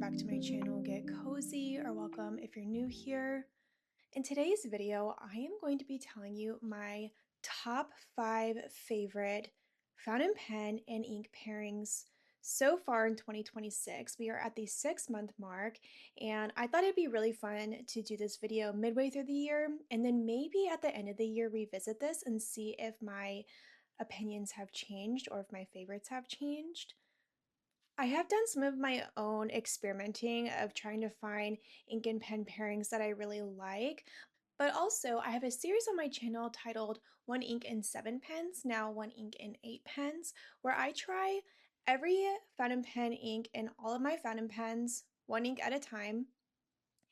back to my channel, Get Cozy, or welcome if you're new here. In today's video, I am going to be telling you my top 5 favorite fountain pen and ink pairings so far in 2026. We are at the 6-month mark, and I thought it'd be really fun to do this video midway through the year, and then maybe at the end of the year revisit this and see if my opinions have changed or if my favorites have changed. I have done some of my own experimenting of trying to find ink and pen pairings that I really like, but also I have a series on my channel titled One Ink and 7 Pens, now One Ink and 8 Pens, where I try every fountain pen ink in all of my fountain pens, one ink at a time.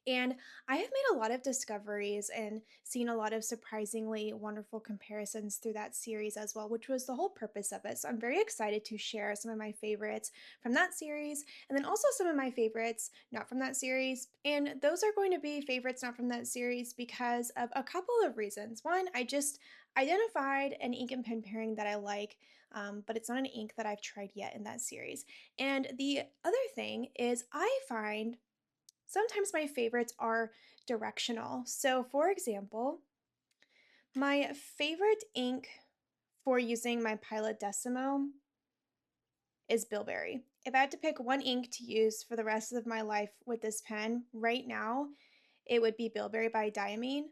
And I have made a lot of discoveries and seen a lot of surprisingly wonderful comparisons through that series as well, which was the whole purpose of it. So I'm very excited to share some of my favorites from that series, and then also some of my favorites not from that series. And those are going to be favorites not from that series because of a couple of reasons. One, I just identified an ink and pen pairing that I like, but it's not an ink that I've tried yet in that series. And the other thing is I find sometimes my favorites are directional. So for example, my favorite ink for using my Pilot Decimo is Bilberry. If I had to pick one ink to use for the rest of my life with this pen right now, it would be Bilberry by Diamine.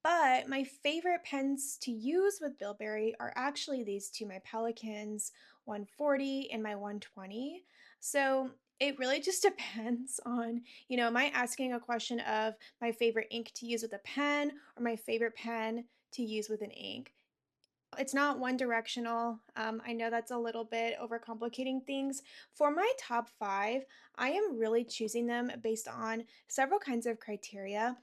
But my favorite pens to use with Bilberry are actually these two, my Pelikans 140 and my 120. So it really just depends on, am I asking a question of my favorite ink to use with a pen or my favorite pen to use with an ink? It's not one directional. I know that's a little bit overcomplicating things. For my top 5, I am really choosing them based on several kinds of criteria.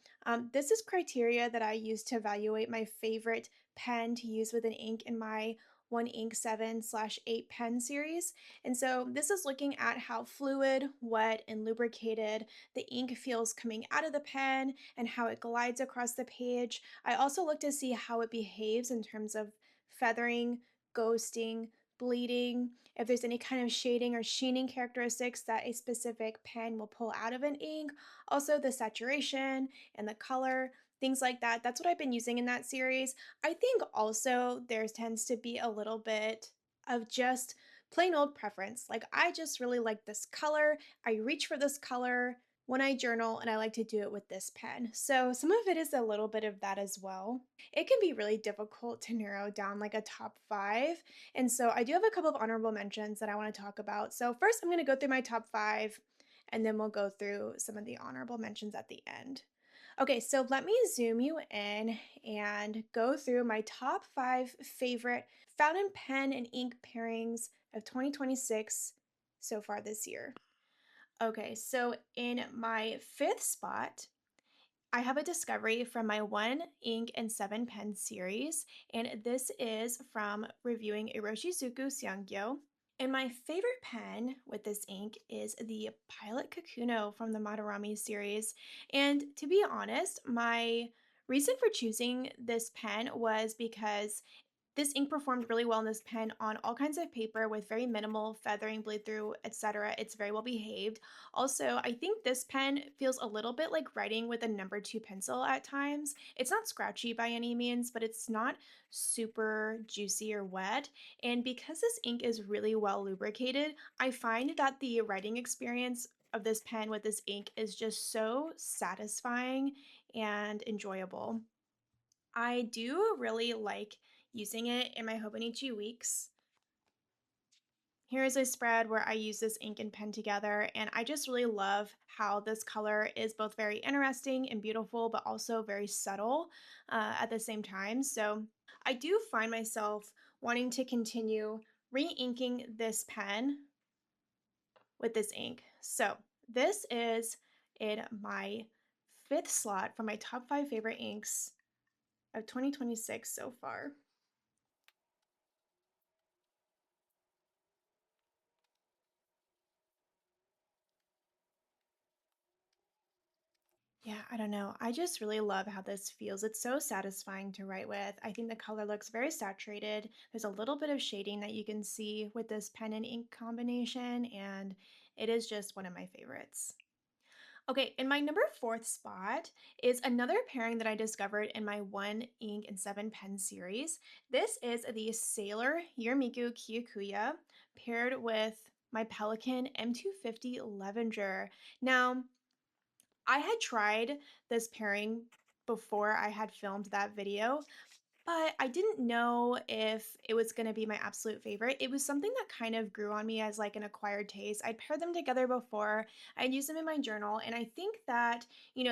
This is criteria that I use to evaluate my favorite pen to use with an ink in my One Ink 7/8 pen series. And so this is looking at how fluid, wet, and lubricated the ink feels coming out of the pen and how it glides across the page. I also look to see how it behaves in terms of feathering, ghosting, bleeding, if there's any kind of shading or sheening characteristics that a specific pen will pull out of an ink, also the saturation and the color, things like that. That's what I've been using in that series. I think also there tends to be a little bit of just plain old preference. Like I just really like this color. I reach for this color when I journal, and I like to do it with this pen. So some of it is a little bit of that as well. It can be really difficult to narrow down like a top 5. And so I do have a couple of honorable mentions that I want to talk about. So first I'm going to go through my top 5, and then we'll go through some of the honorable mentions at the end. Okay, so let me zoom you in and go through my top 5 favorite fountain pen and ink pairings of 2026 so far this year. Okay, so in my 5th spot, I have a discovery from my One Ink and 7 Pen series, and this is from reviewing Iroshizuku Seongyo. And my favorite pen with this ink is the Pilot Kakuno from the Madarami series. And to be honest, my reason for choosing this pen was because this ink performed really well in this pen on all kinds of paper with very minimal feathering, bleed through, etc. It's very well behaved. Also, I think this pen feels a little bit like writing with a number 2 pencil at times. It's not scratchy by any means, but it's not super juicy or wet. And because this ink is really well lubricated, I find that the writing experience of this pen with this ink is just so satisfying and enjoyable. I do really like using it in my Hobonichi weeks. Here is a spread where I use this ink and pen together, and I just really love how this color is both very interesting and beautiful, but also very subtle at the same time. So I do find myself wanting to continue re-inking this pen with this ink. So this is in my 5th slot for my top 5 favorite inks of 2026 so far. Yeah, I don't know. I just really love how this feels. It's so satisfying to write with. I think the color looks very saturated. There's a little bit of shading that you can see with this pen and ink combination, and it is just one of my favorites. Okay, in my number fourth spot is another pairing that I discovered in my One Ink and Seven Pen series. This is the Sailor Yurimiku Kyokuya paired with my Pelikan M250 Lavender. Now, I had tried this pairing before I had filmed that video, but I didn't know if it was gonna be my absolute favorite. It was something that kind of grew on me as like an acquired taste. I'd paired them together before, I'd used them in my journal, and I think that,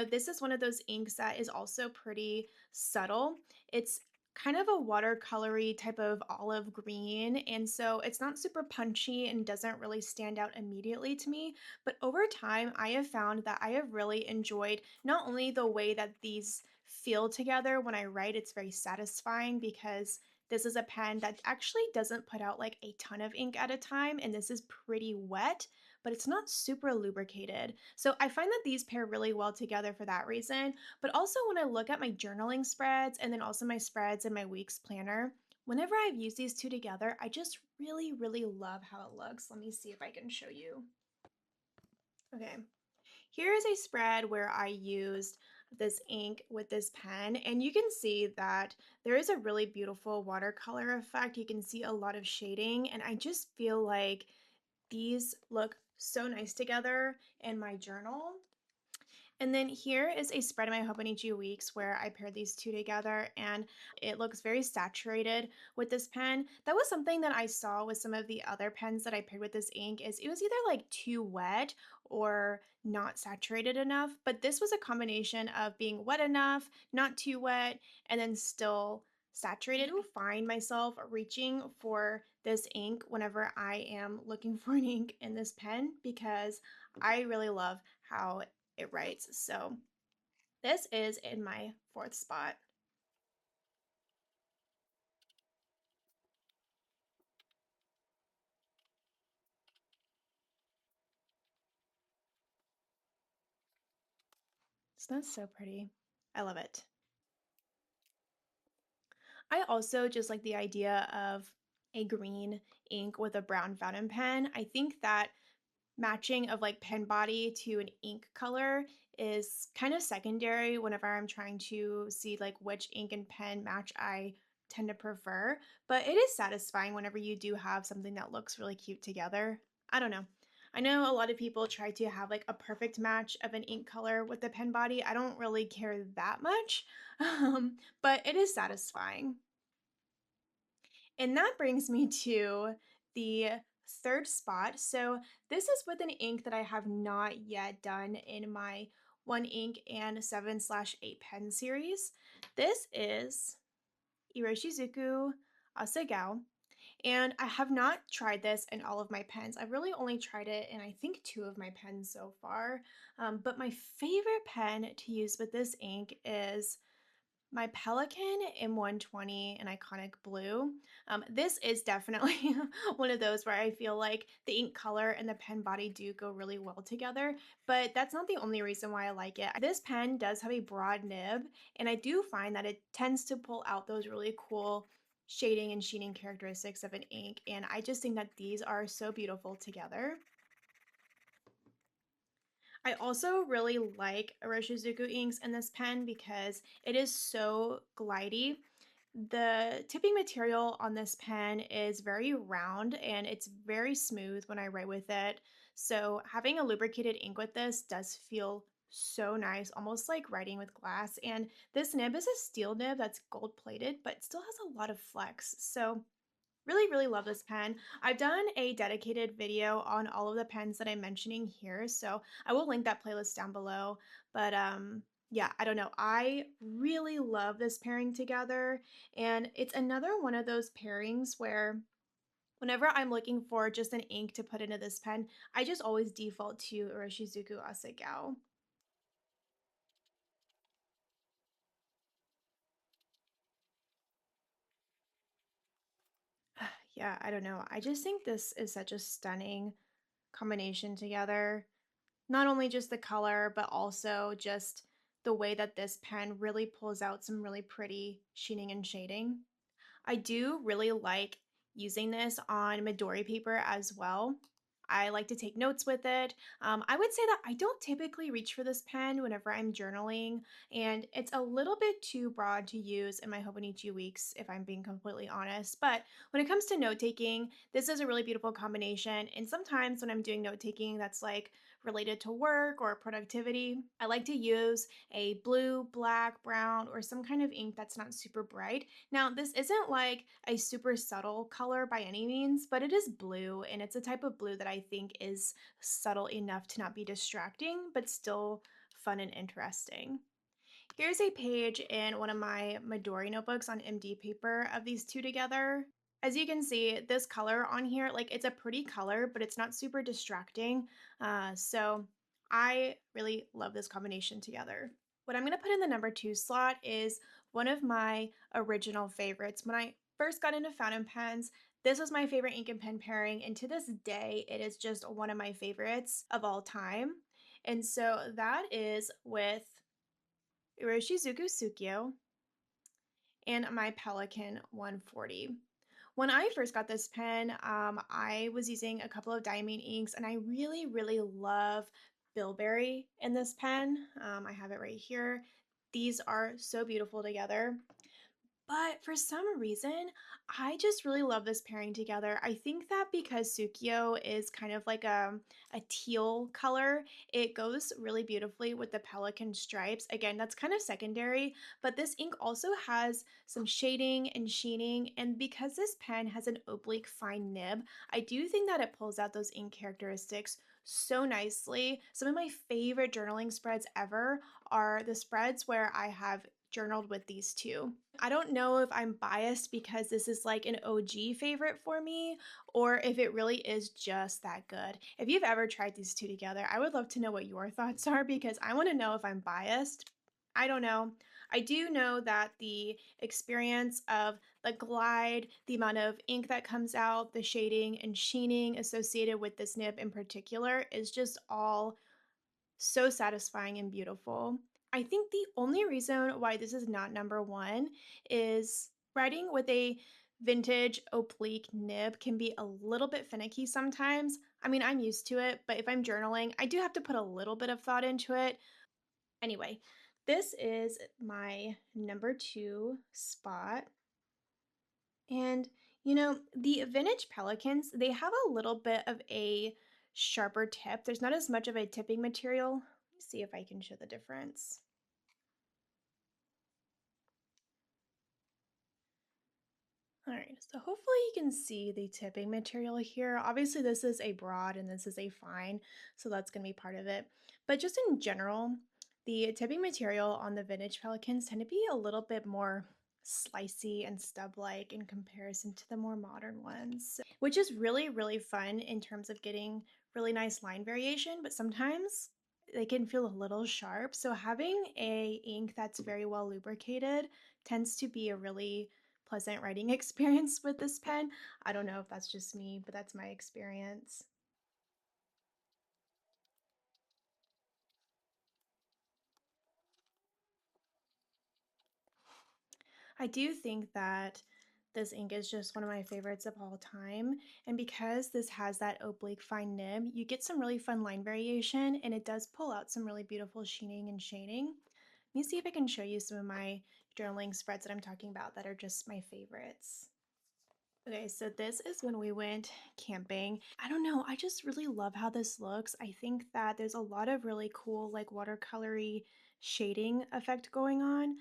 this is one of those inks that is also pretty subtle. It's kind of a watercolory type of olive green, and so it's not super punchy and doesn't really stand out immediately to me. But over time, I have found that I have really enjoyed not only the way that these feel together when I write, it's very satisfying because this is a pen that actually doesn't put out like a ton of ink at a time, and this is pretty wet, but it's not super lubricated. So I find that these pair really well together for that reason. But also, when I look at my journaling spreads and then also my spreads in my week's planner, whenever I've used these two together, I just really, really love how it looks. Let me see if I can show you. Okay, here is a spread where I used this ink with this pen, and you can see that there is a really beautiful watercolor effect. You can see a lot of shading, and I just feel like these look so nice together in my journal. And then here is a spread in my Hobonichi Weeks where I paired these two together, and it looks very saturated with this pen. That was something that I saw with some of the other pens that I paired with this ink, is it was either like too wet or not saturated enough, but this was a combination of being wet enough, not too wet, and then still saturated. I do find myself reaching for this ink whenever I am looking for an ink in this pen because I really love how it writes. So this is in my fourth spot. So that's so pretty. I love it. I also just like the idea of a green ink with a brown fountain pen. I think that matching of like pen body to an ink color is kind of secondary whenever I'm trying to see like which ink and pen match I tend to prefer, but it is satisfying whenever you do have something that looks really cute together. I don't know. I know a lot of people try to have like a perfect match of an ink color with the pen body. I don't really care that much, but it is satisfying. And that brings me to the third spot. So this is with an ink that I have not yet done in my One Ink and 7/8 pen series. This is Iroshizuku Asagao. And I have not tried this in all of my pens. I've really only tried it in I think two of my pens so far. But my favorite pen to use with this ink is my Pelikan M120 in Iconic Blue. This is definitely one of those where I feel like the ink color and the pen body do go really well together, but that's not the only reason why I like it. This pen does have a broad nib, and I do find that it tends to pull out those really cool shading and sheening characteristics of an ink, and I just think that these are so beautiful together. I also really like Iroshizuku inks in this pen because it is so glidey. The tipping material on this pen is very round and it's very smooth when I write with it. So having a lubricated ink with this does feel so nice, almost like writing with glass. And this nib is a steel nib that's gold plated, but still has a lot of flex. So really, really love this pen. I've done a dedicated video on all of the pens that I'm mentioning here, so I will link that playlist down below. But yeah, I don't know. I really love this pairing together, and it's another one of those pairings where whenever I'm looking for just an ink to put into this pen, I just always default to Iroshizuku Asagao. Yeah, I don't know. I just think this is such a stunning combination together. Not only just the color, but also just the way that this pen really pulls out some really pretty sheening and shading. I do really like using this on Midori paper as well. I like to take notes with it. I would say that I don't typically reach for this pen whenever I'm journaling, and it's a little bit too broad to use in my Hobonichi weeks, if I'm being completely honest. But when it comes to note taking, this is a really beautiful combination. And sometimes when I'm doing note taking that's like related to work or productivity, I like to use a blue, black, brown, or some kind of ink that's not super bright. Now, this isn't like a super subtle color by any means, but it is blue, and it's a type of blue that I think is subtle enough to not be distracting, but still fun and interesting. Here's a page in one of my Midori notebooks on MD paper of these two together. As you can see, this color on here, like it's a pretty color, but it's not super distracting. So I really love this combination together. What I'm gonna put in the number 2 slot is one of my original favorites. When I first got into fountain pens, this was my favorite ink and pen pairing, and to this day, it is just one of my favorites of all time. And so that is with Iroshizuku Tsukio and my Pelikan 140. When I first got this pen, I was using a couple of diamine inks, and I really love Bilberry in this pen. I have it right here. These are so beautiful together. But for some reason, I just really love this pairing together. I think that because Tsukio is kind of like a teal color, it goes really beautifully with the pelican stripes. Again, that's kind of secondary, but this ink also has some shading and sheening, and because this pen has an oblique fine nib, I do think that it pulls out those ink characteristics so nicely. Some of my favorite journaling spreads ever are the spreads where I have journaled with these two. I don't know if I'm biased because this is like an OG favorite for me, or if it really is just that good. If you've ever tried these two together, I would love to know what your thoughts are because I want to know if I'm biased. I don't know. I do know that the experience of the glide, the amount of ink that comes out, the shading and sheening associated with this nib in particular is just all so satisfying and beautiful. I think the only reason why this is not number one is writing with a vintage oblique nib can be a little bit finicky sometimes. I mean, I'm used to it, but if I'm journaling, I do have to put a little bit of thought into it. Anyway, this is my number 2 spot. And the vintage pelicans, they have a little bit of a sharper tip. There's not as much of a tipping material. Let me see if I can show the difference. All right, so hopefully you can see the tipping material here. Obviously this is a broad and this is a fine, so that's gonna be part of it. But just in general, the tipping material on the vintage pelicans tend to be a little bit more slicey and stub-like in comparison to the more modern ones, which is really fun in terms of getting really nice line variation, but sometimes they can feel a little sharp. So having a ink that's very well lubricated tends to be a really pleasant writing experience with this pen. I don't know if that's just me, but that's my experience. I do think that this ink is just one of my favorites of all time. And because this has that oblique fine nib, you get some really fun line variation and it does pull out some really beautiful sheening and shading. Let me see if I can show you some of my journaling spreads that I'm talking about that are just my favorites. Okay, so this is when we went camping. I don't know, I just really love how this looks. I think that there's a lot of really cool like watercolory shading effect going on.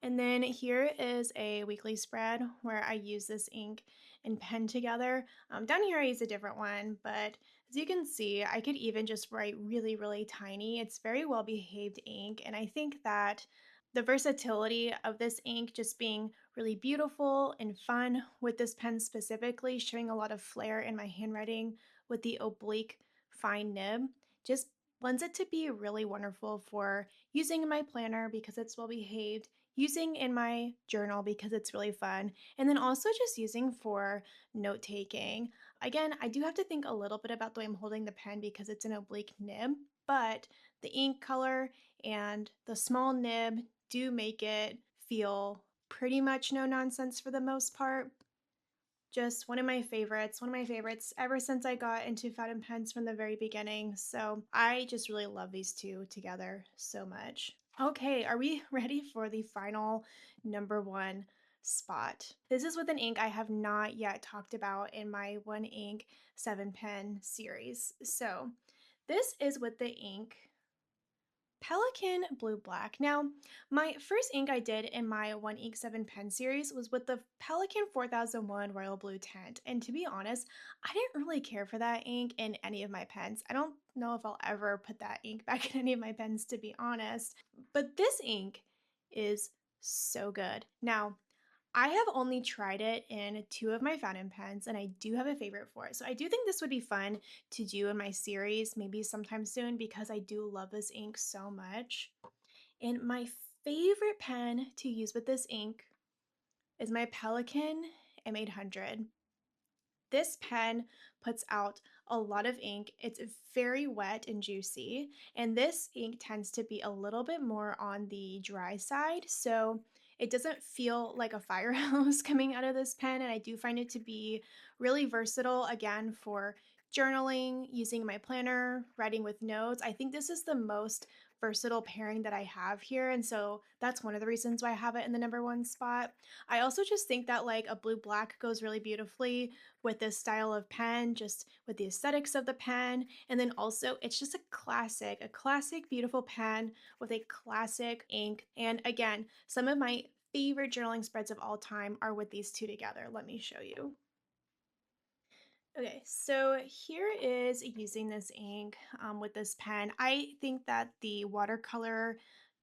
And then here is a weekly spread where I use this ink and pen together. Down here I use a different one, but as you can see, I could even just write really tiny. It's very well behaved ink, and I think that the versatility of this ink just being really beautiful and fun with this pen specifically, showing a lot of flair in my handwriting with the oblique fine nib, just lends it to be really wonderful for using in my planner because it's well behaved, using in my journal because it's really fun, and then also just using for note taking. Again, I do have to think a little bit about the way I'm holding the pen because it's an oblique nib, but the ink color and the small nib do make it feel pretty much no nonsense for the most part. Just one of my favorites ever since I got into fountain pens from the very beginning. So I just really love these two together so much. Okay, are we ready for the final number one spot? This is with an ink I have not yet talked about in my One Ink 7-pen series. So this is with the ink Pelikan Blue Black. Now, my first ink I did in my One Ink 7-pen series was with the Pelikan 4001 Royal Blue Tint. And to be honest, I didn't really care for that ink in any of my pens. I don't know if I'll ever put that ink back in any of my pens, to be honest. But this ink is so good. Now, I have only tried it in two of my fountain pens, and I do have a favorite for it. So I do think this would be fun to do in my series, maybe sometime soon, because I do love this ink so much. And my favorite pen to use with this ink is my Pelikan M800. This pen puts out a lot of ink. It's very wet and juicy, and this ink tends to be a little bit more on the dry side, so it doesn't feel like a fire hose coming out of this pen, and I do find it to be really versatile, again, for journaling, using my planner, writing with notes. I think this is the most versatile pairing that I have here, and so that's one of the reasons why I have it in the number one spot. I also just think that like a blue black goes really beautifully with this style of pen, just with the aesthetics of the pen. And then also it's just a classic beautiful pen with a classic ink. And again, some of my favorite journaling spreads of all time are with these two together. Let me show you. Okay, so here is using this ink with this pen. I think that the watercolor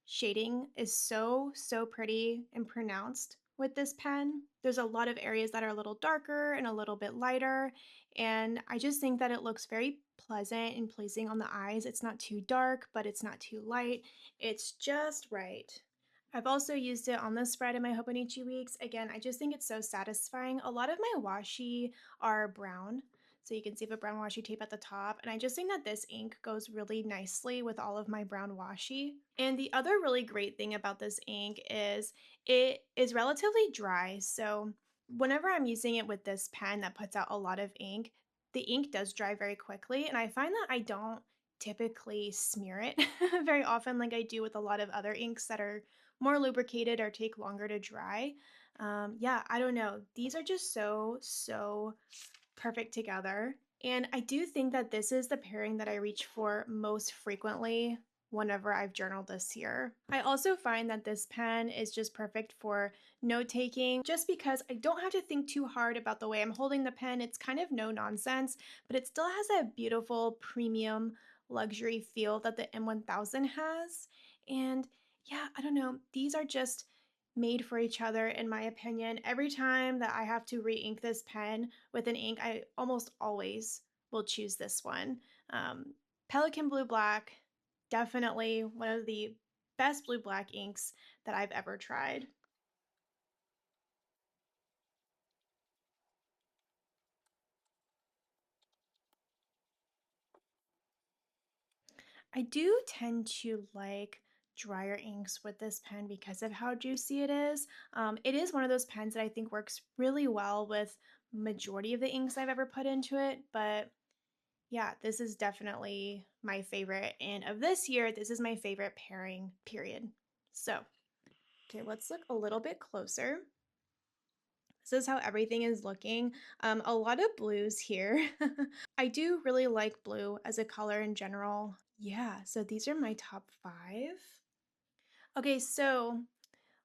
shading is so pretty and pronounced with this pen. There's a lot of areas that are a little darker and a little bit lighter, and I just think that it looks very pleasant and pleasing on the eyes. It's not too dark, but it's not too light. It's just right. I've also used it on the spread in my Hobonichi weeks. Again, I just think it's so satisfying. A lot of my washi are brown, so you can see the brown washi tape at the top, and I just think that this ink goes really nicely with all of my brown washi. And the other really great thing about this ink is it is relatively dry, so whenever I'm using it with this pen that puts out a lot of ink, the ink does dry very quickly, and I find that I don't typically smear it very often like I do with a lot of other inks that are more lubricated or take longer to dry. Yeah, I don't know. These are just so perfect together. And I do think that this is the pairing that I reach for most frequently whenever I've journaled this year. I also find that this pen is just perfect for note taking just because I don't have to think too hard about the way I'm holding the pen. It's kind of no nonsense, but it still has that beautiful premium luxury feel that the M1000 has. And yeah, I don't know, these are just made for each other in my opinion. Every time that I have to re-ink this pen with an ink, I almost always will choose this one. Pelikan Blue Black, definitely one of the best blue black inks that I've ever tried. I do tend to like drier inks with this pen because of how juicy it is. It is one of those pens that I think works really well with majority of the inks I've ever put into it, but yeah, this is definitely my favorite. And of this year, this is my favorite pairing, period. So, okay, let's look a little bit closer. This is how everything is looking. A lot of blues here. I do really like blue as a color in general. Yeah, so these are my top 5. Okay, so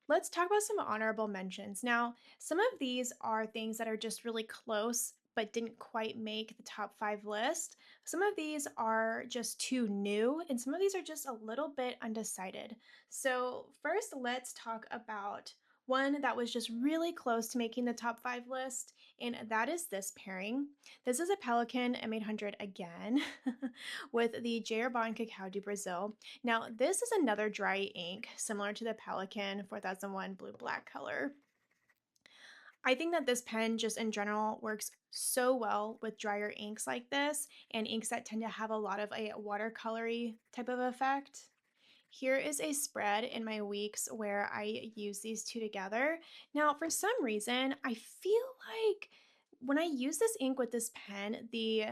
let's talk about some honorable mentions. Now, some of these are things that are just really close but didn't quite make the top 5 list. Some of these are just too new, and some of these are just a little bit undecided. So, first, let's talk about one that was just really close to making the top 5 list, and that is this pairing. This is a Pelikan M800 again with the J. Bond Cacao do Brazil. Now, this is another dry ink similar to the Pelikan 4001 blue black color. I think that this pen just in general works so well with drier inks like this and inks that tend to have a lot of a watercolory type of effect. Here is a spread in my weeks where I use these two together. Now, for some reason, I feel like when I use this ink with this pen, the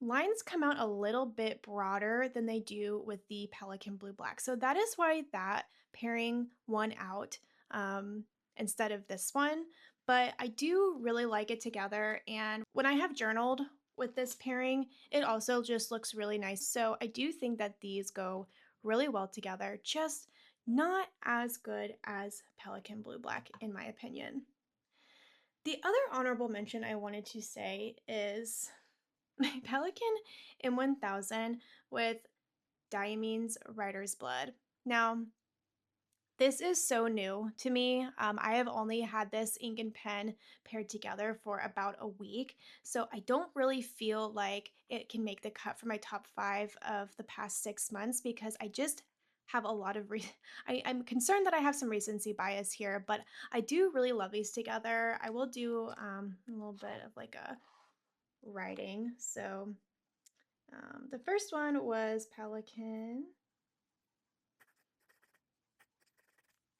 lines come out a little bit broader than they do with the Pelikan Blue Black. So that is why that pairing won out um, instead of this one. But I do really like it together. And when I have journaled with this pairing, it also just looks really nice. So I do think that these go really well together, just not as good as Pelikan Blue Black, in my opinion. The other honorable mention I wanted to say is my Pelikan M1000 with Diamine's Writer's Blood. Now, this is so new to me. I have only had this ink and pen paired together for about a week, so I don't really feel like it can make the cut for my top 5 of the past 6 months because I just have a lot of I'm concerned that I have some recency bias here, but I do really love these together. I will do a little bit of like a writing. So the first one was Pelikan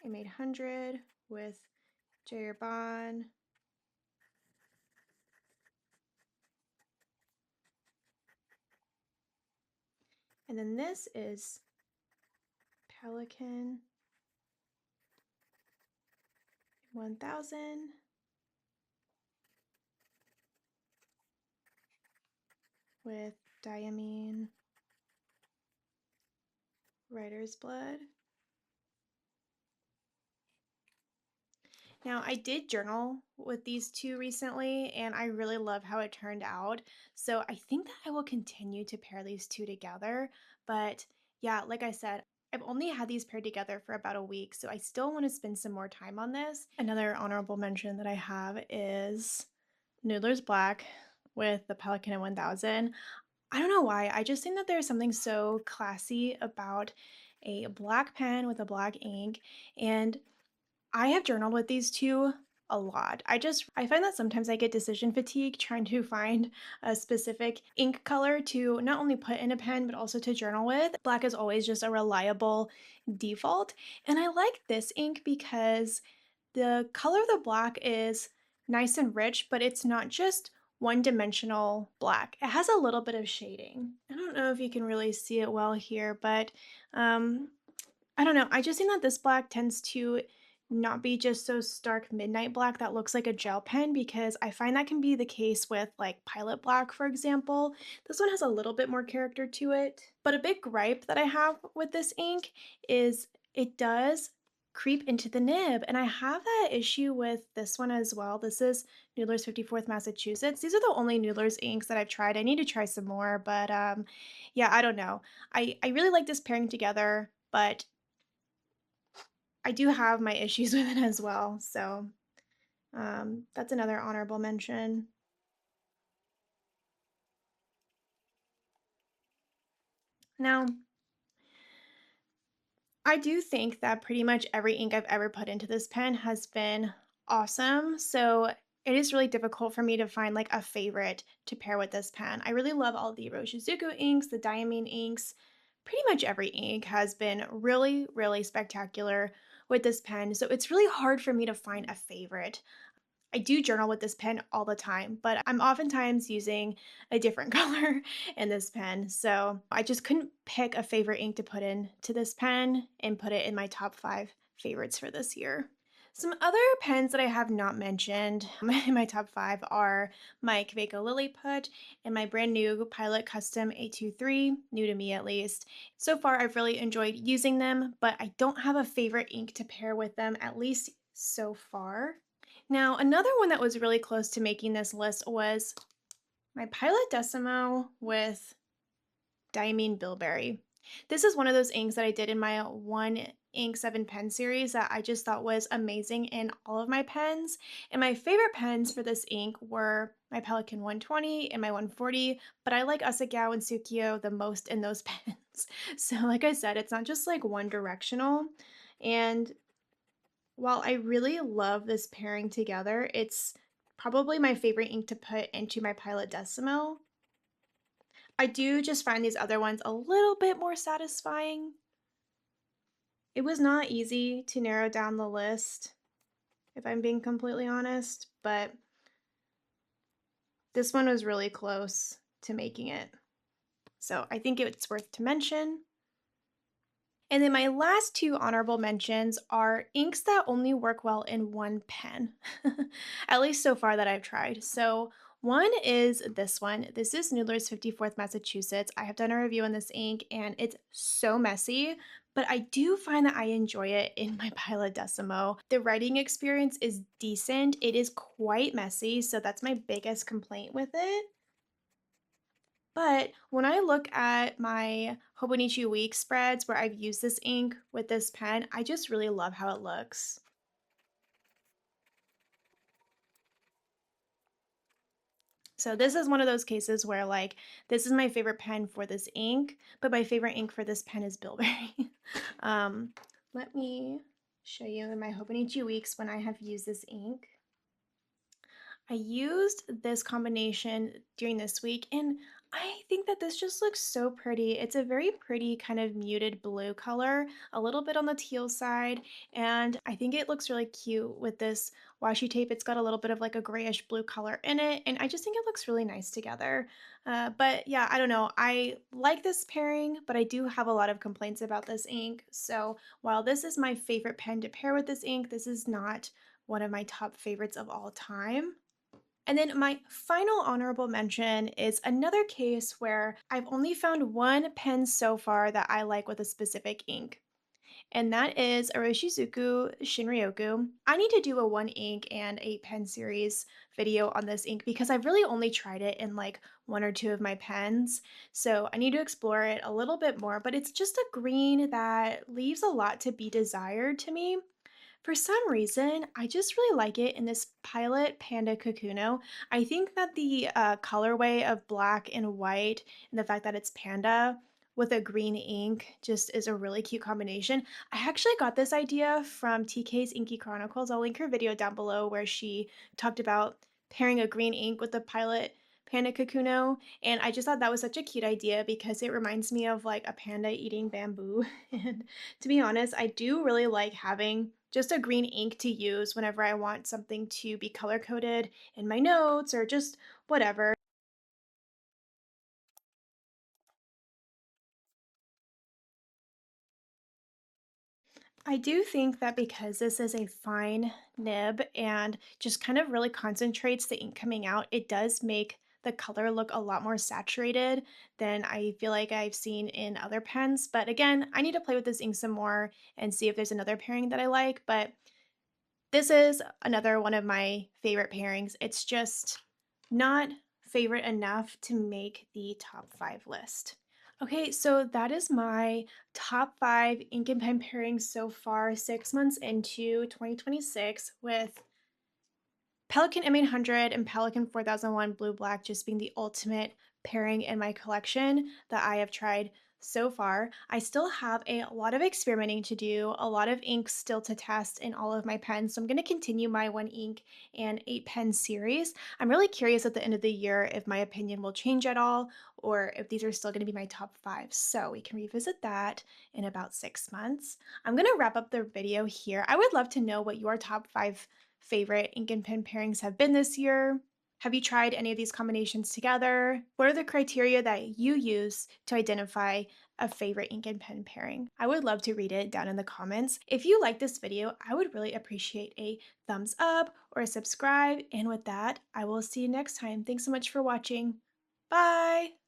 M800 with Bond. And then this is Pelikan 1000 with Diamine Writer's Blood. Now, I did journal with these two recently, and I really love how it turned out. So I think that I will continue to pair these two together. But yeah, like I said, I've only had these paired together for about a week, so I still want to spend some more time on this. Another honorable mention that I have is Noodler's Black with the Pelikan 1000. I don't know why, I just think that there's something so classy about a black pen with a black ink, and I have journaled with these two a lot. I find that sometimes I get decision fatigue trying to find a specific ink color to not only put in a pen but also to journal with. Black is always just a reliable default, and I like this ink because the color of the black is nice and rich, but it's not just one-dimensional black. It has a little bit of shading. I don't know if you can really see it well here, but um, I don't know. I just think that this black tends to not be just so stark midnight black that looks like a gel pen, because I find that can be the case with like Pilot Black, for example. This one has a little bit more character to it. But a big gripe that I have with this ink is it does creep into the nib, and I have that issue with this one as well. This is Noodler's 54th Massachusetts. These are the only Noodler's inks that I've tried. I need to try some more, but yeah, I don't know. I really like this pairing together, but I do have my issues with it as well. So that's another honorable mention. Now, I do think that pretty much every ink I've ever put into this pen has been awesome. So it is really difficult for me to find like a favorite to pair with this pen. I really love all the Iroshizuku inks, the Diamine inks. Pretty much every ink has been really, really spectacular with this pen. So it's really hard for me to find a favorite. I do journal with this pen all the time, but I'm oftentimes using a different color in this pen. So I just couldn't pick a favorite ink to put in to this pen and put it in my top 5 favorites for this year. Some other pens that I have not mentioned in my top 5 are my Kaweco Lilliput and my brand new Pilot Custom 823, new to me at least. So far, I've really enjoyed using them, but I don't have a favorite ink to pair with them, at least so far. Now, another one that was really close to making this list was my Pilot Decimo with Diamine Bilberry. This is one of those inks that I did in my one ink 7 pen series that I just thought was amazing in all of my pens. And my favorite pens for this ink were my Pelikan 120 and my 140, but I like Asagao and Tsukio the most in those pens. So like I said, it's not just like one directional. And while I really love this pairing together, it's probably my favorite ink to put into my Pilot Decimo. I do just find these other ones a little bit more satisfying. It was not easy to narrow down the list, if I'm being completely honest, but This one was really close to making it. So I think it's worth to mention. And then my last two honorable mentions are inks that only work well in one pen, at least so far that I've tried. So one is this one. This is Noodler's 54th Massachusetts. I have done a review on this ink and it's so messy, but I do find that I enjoy it in my Pilot Decimo. The writing experience is decent. It is quite messy, so that's my biggest complaint with it. But when I look at my Hobonichi Week spreads where I've used this ink with this pen, I just really love how it looks. So this is one of those cases where like, this is my favorite pen for this ink, but my favorite ink for this pen is Bilberry. um, Let me show you in my Hobonichi Weeks when I have used this ink. I used this combination during this week and I think that this just looks so pretty. It's a very pretty kind of muted blue color, a little bit on the teal side, and I think it looks really cute with this washi tape. It's got a little bit of like a grayish blue color in it, and I just think it looks really nice together. But yeah, I don't know. I like this pairing, but I do have a lot of complaints about this ink. So while this is my favorite pen to pair with this ink, this is not one of my top favorites of all time. And then my final honorable mention is another case where I've only found one pen so far that I like with a specific ink, and that is Oroshizuku Shinryoku. I need to do a one ink and 8 pen series video on this ink because I've really only tried it in like one or two of my pens. So I need to explore it a little bit more, but it's just a green that leaves a lot to be desired to me. For some reason, I just really like it in this Pilot Panda Kakuno. I think that the colorway of black and white and the fact that it's panda with a green ink just is a really cute combination. I actually got this idea from TK's Inky Chronicles. I'll link her video down below where she talked about pairing a green ink with the Pilot Panda Kakuno. And I just thought that was such a cute idea because it reminds me of like a panda eating bamboo. And to be honest, I do really like having just a green ink to use whenever I want something to be color coded in my notes or just whatever. I do think that because this is a fine nib and just kind of really concentrates the ink coming out, it does make the color look a lot more saturated than I feel like I've seen in other pens. But again, I need to play with this ink some more and see if there's another pairing that I like. But this is another one of my favorite pairings. It's just not favorite enough to make the top 5 list. Okay, so that is my top 5 ink and pen pairings so far, 6 months into 2026, with Pelikan M800 and Pelikan 4001 Blue Black just being the ultimate pairing in my collection that I have tried so far. I still have a lot of experimenting to do, a lot of inks still to test in all of my pens. So I'm going to continue my one ink and 8 pen series. I'm really curious at the end of the year if my opinion will change at all or if these are still going to be my top 5. So we can revisit that in about 6 months. I'm going to wrap up the video here. I would love to know what your top 5 favorite ink and pen pairings have been this year. Have you tried any of these combinations together? What are the criteria that you use to identify a favorite ink and pen pairing? I would love to read it down in the comments. If you like this video, I would really appreciate a thumbs up or a subscribe. And with that, I will see you next time. Thanks so much for watching. Bye!